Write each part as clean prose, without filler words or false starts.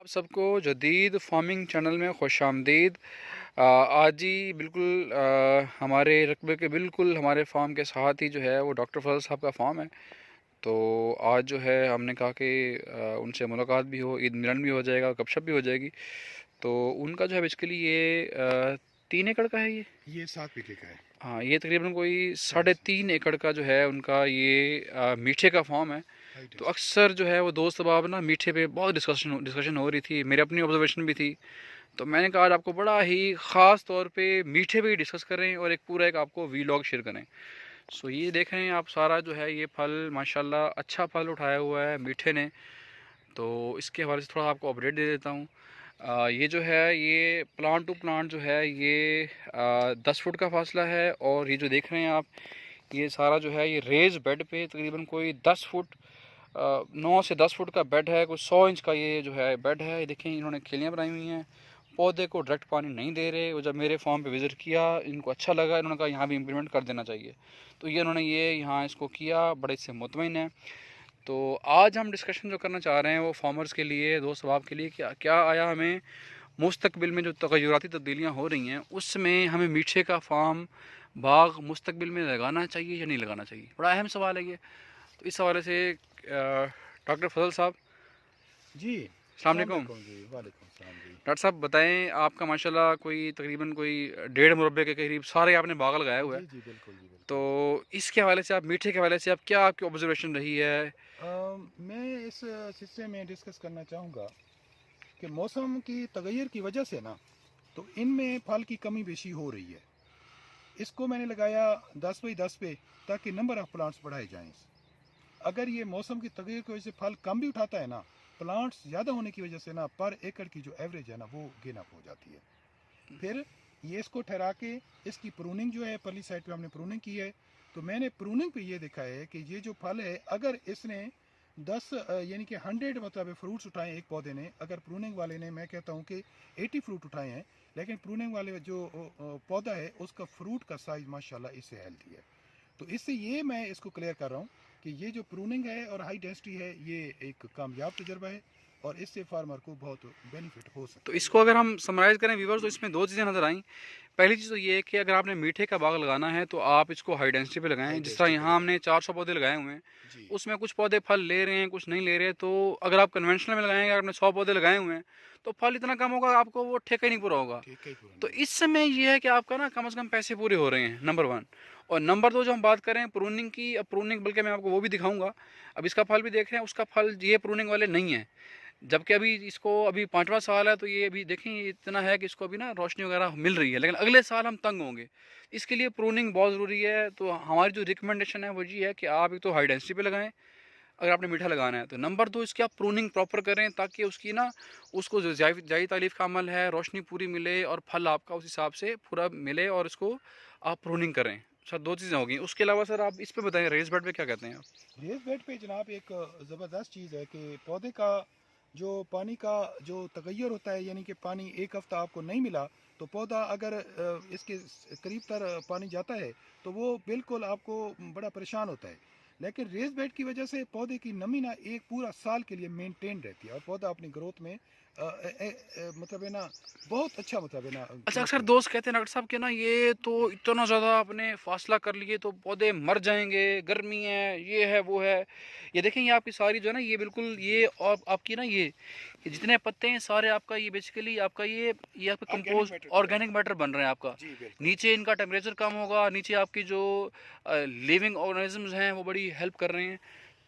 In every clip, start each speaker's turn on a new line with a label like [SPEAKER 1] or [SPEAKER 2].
[SPEAKER 1] आप सबको जदीद फार्मिंग चैनल में खुश आमदीद। आज ही बिल्कुल हमारे रकबे के बिल्कुल हमारे फार्म के साथ ही जो है वो डॉक्टर फजल साहब का फार्म है। तो आज जो है हमने कहा कि उनसे मुलाकात भी हो, ईद मिलन भी हो जाएगा, गपशप भी हो जाएगी। तो उनका जो है बेसिकली ये 3 एकड़ का है
[SPEAKER 2] ये 7 बीघे का है।
[SPEAKER 1] हाँ, ये तकरीबन कोई
[SPEAKER 2] साढ़े
[SPEAKER 1] साढ़े
[SPEAKER 2] सात।
[SPEAKER 1] तीन एकड़ का जो है उनका ये मीठे का फार्म है।
[SPEAKER 2] हाई
[SPEAKER 1] तो
[SPEAKER 2] टेस्ट।
[SPEAKER 1] अक्सर जो है वो दोस्त अहबाब ना मीठे पे बहुत डिस्कशन हो रही थी, मेरी अपनी ऑब्जर्वेशन भी थी। तो मैंने कहा आज आपको बड़ा ही ख़ास तौर पे मीठे पे ही डिस्कस करें और एक पूरा एक आपको वीलॉग शेयर करें। सो ये देखें आप सारा जो है ये फल माशाल्लाह अच्छा फल उठाया हुआ है मीठे ने। तो इसके हवाले से थोड़ा आपको अपडेट दे देता हूँ। ये जो है ये प्लांट टू प्लांट जो है ये 10 फुट का फासला है। और ये जो देख रहे हैं आप ये सारा जो है ये रेज बेड पे तकरीबन कोई 10 फुट 9 से 10 फुट का बेड है। कोई 100 इंच का ये जो है बेड है। ये देखें इन्होंने खेलियाँ बनाई हुई हैं। पौधे को डायरेक्ट पानी नहीं दे रहे। वो जब मेरे फार्म पे विज़िट किया इनको अच्छा लगा, इन्होंने कहा यहाँ भी इम्प्लीमेंट कर देना चाहिए। तो ये उन्होंने ये यहाँ इसको किया, बड़े से मुतमईन हैं। तो आज हम डिस्कशन जो करना चाह रहे हैं वो फार्मर्स के लिए, दोस्त अहबाब के लिए, क्या क्या आया हमें मुस्तकबिल में जो तगय्युराती तब्दीलियाँ हो रही हैं उसमें हमें मीठे का फार्म बाग मुस्तकबिल में लगाना चाहिए या नहीं लगाना चाहिए। बड़ा अहम सवाल है ये। तो इस हवाले से डॉक्टर फजल साहब,
[SPEAKER 2] जी।
[SPEAKER 1] अस्सलाम
[SPEAKER 2] अस्सलाम
[SPEAKER 1] वालेकुम।
[SPEAKER 2] वालेकुम जी। वालेकुम सलाम जी।
[SPEAKER 1] डॉक्टर साहब बताएं, आपका माशाल्लाह कोई तकरीबन कोई 1.5 मुरब्बे के करीब सारे आपने बाग लगाया हुआ है।
[SPEAKER 2] जी जी बिल्कुल जी
[SPEAKER 1] तो
[SPEAKER 2] बिल्कुल।
[SPEAKER 1] इसके हवाले से आप मीठे के हवाले से आप क्या आपकी ऑब्जर्वेशन रही है?
[SPEAKER 2] मैं इस सिलसिले में डिस्कस करना चाहूँगा कि मौसम की तगैर की वजह से ना तो इनमें फल की कमी बेशी हो रही है। इसको मैंने लगाया 10 बाई 10 पे ताकि नंबर ऑफ़ प्लांट्स बढ़ाए जाएँ। अगर ये मौसम की तगैर की वजह से फल कम भी उठाता है ना, प्लांट्स ज़्यादा होने की वजह से ना पर एकड़ की जो एवरेज है ना वो गेन अप हो जाती है। फिर ये इसको ठहरा के इसकी प्रूनिंग जो है परली साइड पे हमने प्रूनिंग की है। तो मैंने प्रूनिंग पे ये देखा है कि ये जो फल है अगर इसने 10 यानी कि 100 मतलब फ्रूट्स उठाए एक पौधे ने, अगर प्रूनिंग वाले ने मैं कहता हूँ कि 80 फ्रूट उठाए हैं, लेकिन प्रूनिंग वाले जो पौधा है उसका फ्रूट का साइज माशाल्लाह इससे हेल्थी है। तो इससे ये मैं इसको क्लियर कर रहा हूँ कि ये जो प्रूनिंग है और हाई डेंसिटी है ये एक कामयाब तजर्बा है और इससे फार्मर को बहुत बेनिफिट हो
[SPEAKER 1] तो
[SPEAKER 2] सकता है।
[SPEAKER 1] इसको अगर हम समराइज़ करें व्यूवर्स, तो इसमें दो चीज़ें नज़र आईं। पहली चीज़ तो ये है कि अगर आपने मीठे का बाग लगाना है तो आप इसको हाई डेंसिटी पे लगाएं।
[SPEAKER 2] हाई
[SPEAKER 1] जिस तरह
[SPEAKER 2] डेंसिटी पे
[SPEAKER 1] यहाँ
[SPEAKER 2] लगाएं।
[SPEAKER 1] हमने 400 पौधे लगाए हुए हैं,
[SPEAKER 2] जी।
[SPEAKER 1] उसमें कुछ पौधे फल ले रहे हैं, कुछ नहीं ले रहे। तो अगर आप कन्वेंशनल में लगाएंगे, अगर आपने 100 पौधे लगाए हुए हैं तो फल इतना कम होगा, आपको वो ठेका ही नहीं पूरा होगा।
[SPEAKER 2] ठीक है, पूरा
[SPEAKER 1] तो
[SPEAKER 2] नहीं
[SPEAKER 1] इस समय ये है कि आपका ना कम से कम पैसे पूरे हो रहे हैं, नंबर वन। और नंबर दो, जो हम बात करें प्रूनिंग की, अब प्रूनिंग बल्कि मैं आपको वो भी दिखाऊंगा। अब इसका फल भी देख रहे हैं, उसका फल ये प्रूनिंग वाले नहीं है। जबकि अभी इसको अभी 5वां साल है। तो ये अभी देखें ये इतना है कि इसको अभी ना रोशनी वगैरह मिल रही है, लेकिन अगले साल हम तंग होंगे। इसके लिए प्रूनिंग बहुत ज़रूरी है। तो हमारी जो रिकमेंडेशन है वो ये है कि आप एक तो हाई डेंसिटी पे लगाएं अगर आपने मीठा लगाना है। तो नंबर दो, इसकी आप प्रूनिंग प्रॉपर करें ताकि उसकी ना उसको जो जायद तारीफ का अमल है, रोशनी पूरी मिले और फल आपका उस हिसाब से पूरा मिले, और इसको आप प्रूनिंग करें। सर दो चीज़ें होगी। उसके अलावा सर आप इस पे बताएं, रेस बेड पे क्या कहते हैं आप?
[SPEAKER 2] रेस बेड पे जनाब एक ज़बरदस्त चीज़ है कि पौधे का जो पानी का जो तगैर होता है, यानी कि पानी एक हफ्ता आपको नहीं मिला तो पौधा अगर इसके करीब तर पानी जाता है तो वो बिल्कुल आपको बड़ा परेशान होता है। लेकिन रेस बेड की वजह से पौधे की नमी ना एक पूरा साल के लिए मेंटेन रहती है और पौधा अपनी ग्रोथ में मतलब है ना बहुत अच्छा मतलब है ना
[SPEAKER 1] अच्छा,
[SPEAKER 2] ग्रोथ
[SPEAKER 1] अक्सर
[SPEAKER 2] करता है।
[SPEAKER 1] दोस्त कहते हैं डॉक्टर साहब कि ना ये तो इतना ज़्यादा आपने फासला कर लिए तो पौधे मर जाएंगे, गर्मी है, ये है वो है। ये देखें ये आपकी सारी जो है ना ये बिल्कुल
[SPEAKER 2] जी।
[SPEAKER 1] ये और आपकी ना ये जितने पत्ते हैं सारे आपका ये बेसिकली आपका ये आपका
[SPEAKER 2] ऑर्गेनिक
[SPEAKER 1] कंपोस्ट
[SPEAKER 2] मैटर तैयार
[SPEAKER 1] ऑर्गेनिक
[SPEAKER 2] है।
[SPEAKER 1] मैटर बन रहा है आपका।
[SPEAKER 2] जी बिल्कुल।
[SPEAKER 1] नीचे इनका टेम्परेचर कम होगा, नीचे आपकी जो लिविंग ऑर्गेनिजम्स हैं वो बड़ी हेल्प कर रहे हैं।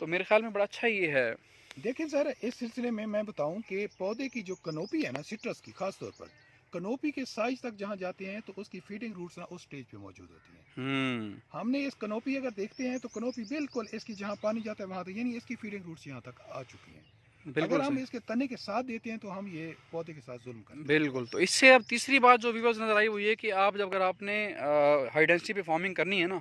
[SPEAKER 1] तो मेरे ख्याल में बड़ा अच्छा ये है।
[SPEAKER 2] देखिए सर, इस सिलसिले में मैं बताऊं कि पौधे की जो कनोपी है ना सिट्रस की, खास तौर पर कनोपी के साइज तक जहां जाते हैं तो उसकी फीडिंग रूट्स ना उस स्टेज पे मौजूद होती हैं।
[SPEAKER 1] हम्म।
[SPEAKER 2] हमने इस कनोपी अगर देखते हैं तो कनोपी बिल्कुल इसकी जहां पानी जाता है वहां तक, यानी इसकी फीडिंग रूट्स यहां तक आ चुकी हैं। अगर
[SPEAKER 1] बिल्कुल
[SPEAKER 2] हम
[SPEAKER 1] सही।
[SPEAKER 2] इसके तने के साथ देते हैं तो हम ये पौधे के साथ जुल्म करते हैं।
[SPEAKER 1] बिल्कुल। तो इससे अब तीसरी बात जो व्यूवर्स नज़र आई वो ये कि आप जब अगर आपने हाई डेंसिटी पे फार्मिंग करनी है ना,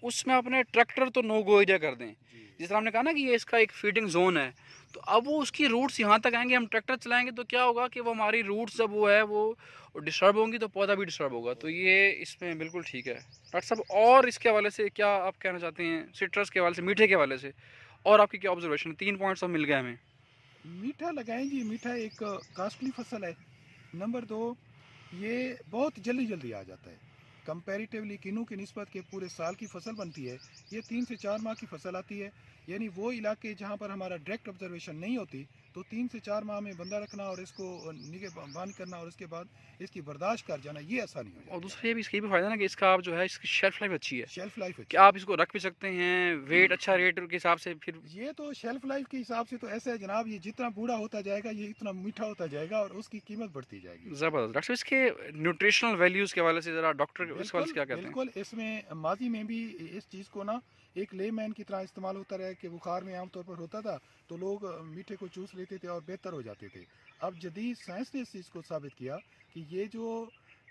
[SPEAKER 1] उसमें अपने ट्रैक्टर तो नो गो एरिया कर दें।
[SPEAKER 2] जी।
[SPEAKER 1] जिस तरह हमने कहा ना कि ये इसका एक फीडिंग जोन है, तो अब वो उसकी रूट्स यहाँ तक आएंगे। हम ट्रैक्टर चलाएंगे तो क्या होगा कि वो हमारी रूट्स जब वो है वो डिस्टर्ब होंगी तो पौधा भी डिस्टर्ब होगा। तो ये इसमें बिल्कुल ठीक है डॉक्टर साहब। और इसके हवाले से क्या आप कहना चाहते हैं, सिट्रस के हवाले से, मीठे के हवाले से? और आपकी क्या ऑब्जर्वेशन? 3 पॉइंट्स अब मिल गए हमें।
[SPEAKER 2] मीठा लगाएं जी, मीठा एक कास्टली फसल है। नंबर दो, ये बहुत जल्दी जल्दी आ जाता है। कंपैरेटिवली किन्नू की निस्बत के पूरे साल की फसल बनती है, ये 3 से 4 माह की फसल आती है। यानी वो इलाके जहाँ पर हमारा डायरेक्ट ऑब्जर्वेशन नहीं होती, तो 3 से 4 माह में बंदा रखना और इसको निगहबानी करना और उसके बाद इसकी बर्दाश्त कर जाना, ये आसानी हो
[SPEAKER 1] और
[SPEAKER 2] जाती
[SPEAKER 1] दूसरा
[SPEAKER 2] है।
[SPEAKER 1] ये भी, इसका ये भी फ़ायदा ना कि इसका आप जो है इसकी शेल्फ लाइफ अच्छी है,
[SPEAKER 2] शेल्फ लाइफ
[SPEAKER 1] कि
[SPEAKER 2] अच्छी है।
[SPEAKER 1] आप इसको रख भी सकते हैं, वेट अच्छा रेट के हिसाब से फिर।
[SPEAKER 2] ये तो शेल्फ लाइफ के हिसाब से तो ऐसा है जनाब, ये जितना बूढ़ा होता जाएगा ये इतना मीठा होता जाएगा और उसकी कीमत बढ़ती जाएगी।
[SPEAKER 1] ज़बरदस्त। डॉक्टर साहब इसके न्यूट्रिशनल वैल्यूज़ के हवाले से ज़रा, डॉक्टर इस हवाले से
[SPEAKER 2] बिल्कुल
[SPEAKER 1] क्या कहते हैं?
[SPEAKER 2] बिल्कुल, इसमें माजी में भी इस चीज़ को ना एक लेमैन की तरह इस्तेमाल होता रहा कि बुखार में आमतौर पर होता था तो लोग मीठे को चूस लेते थे और बेहतर हो जाते थे। अब जदीद साइंस ने इस चीज़ को साबित किया कि ये जो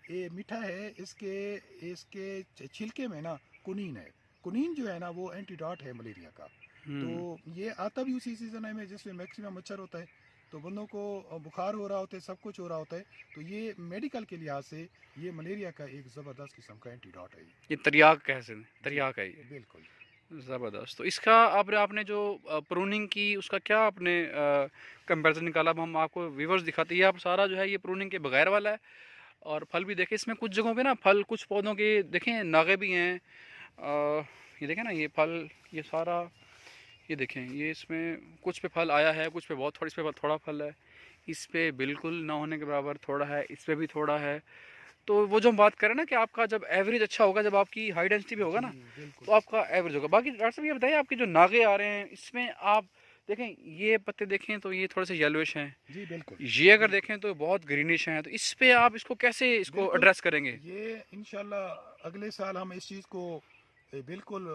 [SPEAKER 2] ये मीठा है, इसके इसके छिलके में ना कुनीन है। कुनीन जो है ना वो एंटीडॉट है मलेरिया का। तो ये आता भी उसी सीज़न है में जिसमें मैक्सिमम मच्छर होता है, तो बंदों को बुखार हो रहा होता है, सब कुछ हो रहा होता है, तो ये मेडिकल के लिहाज से ये मलेरिया का एक ज़बरदस्त किस्म का एंटीडॉट है।
[SPEAKER 1] ये तरियाक कैसे,
[SPEAKER 2] जी,
[SPEAKER 1] तरियाक है ये।
[SPEAKER 2] बिल्कुल।
[SPEAKER 1] ज़बरदस्त। तो इसका आपने आपने जो प्रूनिंग की उसका क्या आपने कंपैरिजन निकाला? अब हम आपको व्यूअर्स दिखाते हैं, ये आप सारा जो है ये प्रूनिंग के बगैर वाला है। और फल भी देखें, इसमें कुछ जगहों पे ना फल, कुछ पौधों के देखें नागे भी हैं। ये देखें ना, ये फल, ये सारा, ये देखें, ये इसमें कुछ पे फल आया है, कुछ पे बहुत थोड़ा, इस पे थोड़ा फल है, इस पे बिल्कुल ना होने के बराबर थोड़ा है, इस पे भी थोड़ा है। तो वो जो हम बात करें ना कि आपका जब एवरेज अच्छा होगा, जब आपकी हाई डेंसिटी भी होगा ना, तो आपका एवरेज होगा। बाकी डॉक्टर साहब ये बताइए, आपके जो नागे आ रहे हैं इसमें आप देखें, ये पत्ते देखें तो ये थोड़े से येलोइश हैं,
[SPEAKER 2] जी बिल्कुल।
[SPEAKER 1] ये अगर देखें तो बहुत ग्रीनिश हैं। तो इस पे आप इसको कैसे इसको
[SPEAKER 2] बिल्कुल,
[SPEAKER 1] एड्रेस करेंगे?
[SPEAKER 2] ये इंशाल्लाह अगले साल हम इस चीज़ को बिल्कुल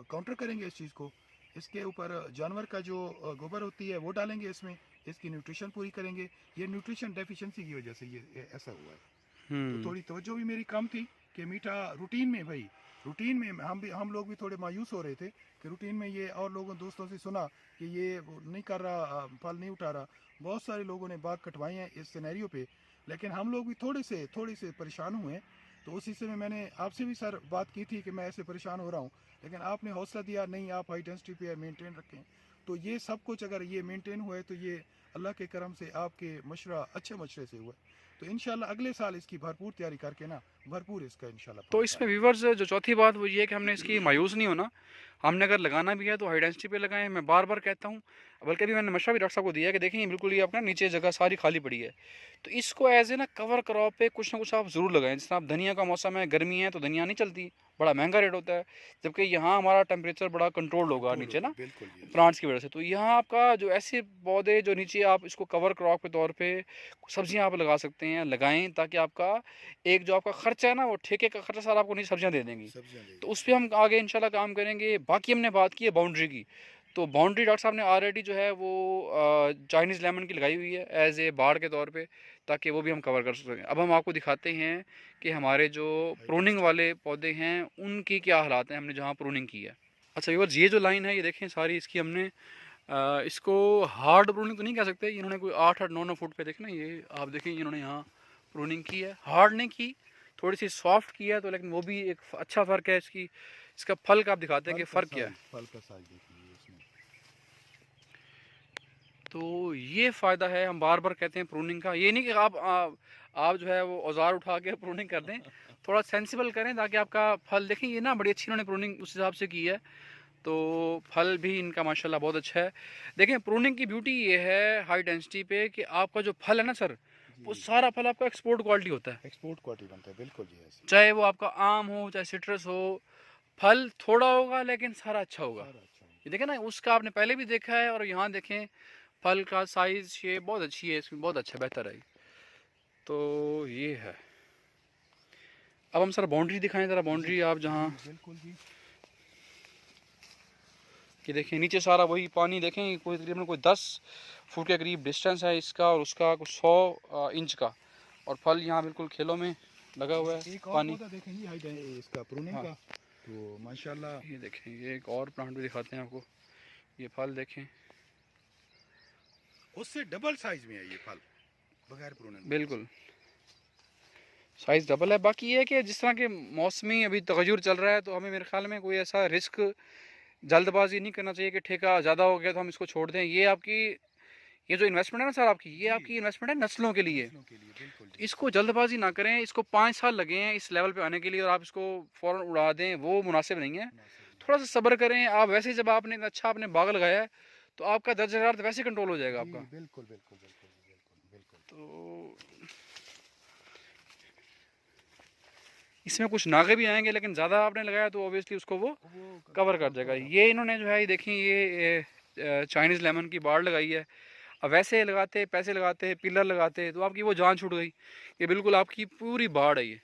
[SPEAKER 2] काउंटर करेंगे इस चीज़ को। इसके ऊपर जानवर का जो गोबर होती है वो डालेंगे इसमें, इसकी न्यूट्रिशन पूरी करेंगे। ये न्यूट्रिशन डेफिशिएंसी की वजह से ये ऐसा हुआ है। तो थोड़ी तवज्जो भी मेरी कम थी कि मीठा रूटीन में, भाई रूटीन में हम लोग भी थोड़े मायूस हो रहे थे कि रूटीन में ये, और लोगों दोस्तों से सुना कि ये वो नहीं कर रहा, फल नहीं उठा रहा। बहुत सारे लोगों ने बात कटवाई है इस सिनेरियो पे, लेकिन हम लोग भी थोड़े से परेशान हुए हैं। तो उस हिस्से में मैंने आपसे भी सर बात की थी कि मैं ऐसे परेशान हो रहा हूँ, लेकिन आपने हौसला दिया, नहीं आप हाई डेंसिटी पे मेंटेन रखें। तो ये सब कुछ अगर ये मेंटेन हुआ है तो ये अल्लाह के करम से, आपके मशरा अच्छे मशरे से हुआ। तो इंशाल्लाह अगले साल इसकी भरपूर तैयारी करके ना, भरपूर इसका इंशाल्लाह
[SPEAKER 1] तो
[SPEAKER 2] फल
[SPEAKER 1] इसमें
[SPEAKER 2] उठाएंगे।
[SPEAKER 1] व्यूवर्स जो चौथी बात वो ये है कि हमने इसकी मायूस नहीं होना। हमने अगर लगाना भी है तो हाई डेंसिटी पे लगाएं, मैं बार बार कहता हूँ। बल्कि अभी मैंने मशवरा भी डॉक्टर साहब को दिया है कि देखें, ये बिल्कुल, ये अपना नीचे जगह सारी खाली पड़ी है, तो इसको एज ए ना कवर क्रॉप पे कुछ ना कुछ आप ज़रूर लगाएं। जैसे आप धनिया का मौसम है, गर्मी है, तो धनिया नहीं चलती, बड़ा महंगा रेट होता है। जबकि यहाँ हमारा टेम्परेचर बड़ा कंट्रोल होगा
[SPEAKER 2] कंट्रोल
[SPEAKER 1] नीचे
[SPEAKER 2] होगा,
[SPEAKER 1] ना,
[SPEAKER 2] बिल्कुल ये।
[SPEAKER 1] प्लांट्स की वजह से। तो यहाँ आपका जो ऐसे पौधे जो नीचे आप इसको कवर क्रॉप के तौर पे सब्जियाँ आप लगा सकते हैं, लगाएं, ताकि आपका एक जो आपका खर्चा है ना, वो ठेके का खर्चा सारा आपको नीचे सब्जियाँ दे देंगी।
[SPEAKER 2] सब्जियां
[SPEAKER 1] तो
[SPEAKER 2] देगी।
[SPEAKER 1] उस पे हम आगे इंशाल्लाह काम करेंगे। बाकी हमने बात की है बाउंड्री की, तो बाउंड्री डॉक्टर साहब ने ऑलरेडी जो है वो चाइनीज़ लेमन की लगाई हुई है एज ए बाड़ के तौर पे, ताकि वो भी हम कवर कर सकें। अब हम आपको दिखाते हैं कि हमारे जो प्रूनिंग वाले पौधे हैं उनकी क्या हालात हैं, हमने जहाँ प्रूनिंग की है। अच्छा व्यूअर्स, ये जो लाइन है ये देखें सारी, इसकी हमने इसको हार्ड प्रूनिंग तो नहीं कह सकते। इन्होंने कोई 8-8 9 9 फुट पे देखें ना, ये आप देखें, इन्होंने यहाँ प्रूनिंग की है, हार्ड नहीं की, थोड़ी सी सॉफ्ट की है। तो लेकिन वो भी एक अच्छा फ़र्क है इसकी। इसका फल का आप दिखाते हैं कि फ़र्क क्या है।
[SPEAKER 2] फल का साइज देखिए इसमें।
[SPEAKER 1] तो ये फ़ायदा है, हम बार बार कहते हैं प्रूनिंग का। ये नहीं कि आप जो है वो औजार उठा के प्रूनिंग कर दें, थोड़ा सेंसिबल करें ताकि आपका फल, देखें ये ना बड़ी अच्छी इन्होंने प्रूनिंग उस हिसाब से की है, तो फल भी इनका माशाल्लाह बहुत अच्छा है। देखें प्रूनिंग की ब्यूटी ये है हाई डेंसिटी पे कि आपका जो फल है ना सर, वो सारा फल आपका एक्सपोर्ट क्वालिटी होता है।
[SPEAKER 2] एक्सपोर्ट क्वालिटी बनता है, बिल्कुल जी ऐसी।
[SPEAKER 1] चाहे वो आपका आम हो, चाहे सिट्रस हो, फल थोड़ा होगा लेकिन सारा अच्छा होगा।
[SPEAKER 2] सारा अच्छा है।
[SPEAKER 1] ये देखें ना, उसका आपने पहले भी देखा है, और यहाँ देखें फल का साइज़, शेप बहुत अच्छी है इसमें, बहुत अच्छा बेहतर है। तो ये है। अब हम सर बाउंड्री दिखाएं ज़रा, बाउंड्री आप जहाँ,
[SPEAKER 2] जी, बिल्कुल जी।
[SPEAKER 1] कि देखें नीचे सारा वही पानी, देखें कोई तकरीबन कोई 10 फुट के करीब डिस्टेंस है इसका, और उसका कुछ 100 इंच का, और फल यहाँ बिल्कुल खेलों में लगा हुआ है।
[SPEAKER 2] एक और
[SPEAKER 1] पानी,
[SPEAKER 2] पौधा देखेंगे हाइट है इसका प्रूनिंग
[SPEAKER 1] हाँ,
[SPEAKER 2] का, तो माशाल्लाह
[SPEAKER 1] ये देखें, ये एक और प्लांट भी दिखाते हैं आपको। ये फल देखें,
[SPEAKER 2] उससे डबल साइज में है ये फल, बगैर प्रूनिंग।
[SPEAKER 1] बिल्कुल साइज़ डबल है। बाकी ये है कि जिस तरह के मौसमी अभी तगजुर चल रहा है, तो हमें मेरे ख्याल में कोई ऐसा रिस्क, जल्दबाजी नहीं करना चाहिए कि ठेका ज़्यादा हो गया तो हम इसको छोड़ दें। ये आपकी ये जो इन्वेस्टमेंट है ना सर आपकी, ये
[SPEAKER 2] जी।
[SPEAKER 1] आपकी इन्वेस्टमेंट है नस्लों के लिए।
[SPEAKER 2] फसलों के लिए बिल्कुल जी।
[SPEAKER 1] इसको जल्दबाजी ना करें, इसको 5 साल लगे हैं इस लेवल पे आने के लिए और आप इसको फ़ौरन उड़ा दें, वो मुनासिब नहीं है।
[SPEAKER 2] मुनासिब नहीं।
[SPEAKER 1] थोड़ा सा सब्र करें। आप वैसे ही जब आपने इतना अच्छा आपने बाग लगाया है, तो आपका दर्ज हरारत वैसे कंट्रोल हो जाएगा
[SPEAKER 2] जी
[SPEAKER 1] आपका।
[SPEAKER 2] बिल्कुल बिल्कुल बिल्कुल बिल्कुल बिल्कुल।
[SPEAKER 1] तो इसमें कुछ नागे भी आएँगे, लेकिन ज़्यादा आपने लगाया तो ऑब्वियसली उसको वो
[SPEAKER 2] वो
[SPEAKER 1] कवर कर देगा। ये इन्होंने जो है ये देखें, ये चाइनीज़ लेमन की बाड़ लगाई है। अब वैसे लगाते, पैसे लगाते, पिलर लगाते, तो आपकी वो जान छूट गई। ये बिल्कुल आपकी पूरी बाड़ है ये।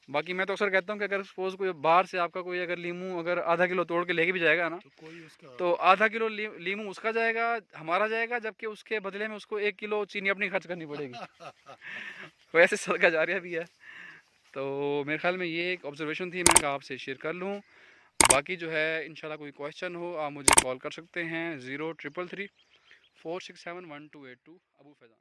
[SPEAKER 1] बाकी मैं तो अक्सर कहता हूँ कि अगर सपोज़ कोई बाहर से आपका कोई अगर लीमू अगर आधा किलो तोड़ के लेके भी जाएगा ना,
[SPEAKER 2] तो कोई उसका
[SPEAKER 1] तो आधा किलो लीमू उसका जाएगा, हमारा जाएगा, जबकि उसके बदले में उसको 1 किलो चीनी अपनी खर्च करनी पड़ेगी। वैसे सदका जारिया भी है। तो मेरे ख्याल में ये एक ऑब्जर्वेशन थी, मैंने कहा आपसे शेयर कर लूँ। बाकी जो है इंशाल्लाह कोई क्वेश्चन हो आप मुझे कॉल कर सकते हैं 0333 467 1282 अबू फैज़ान।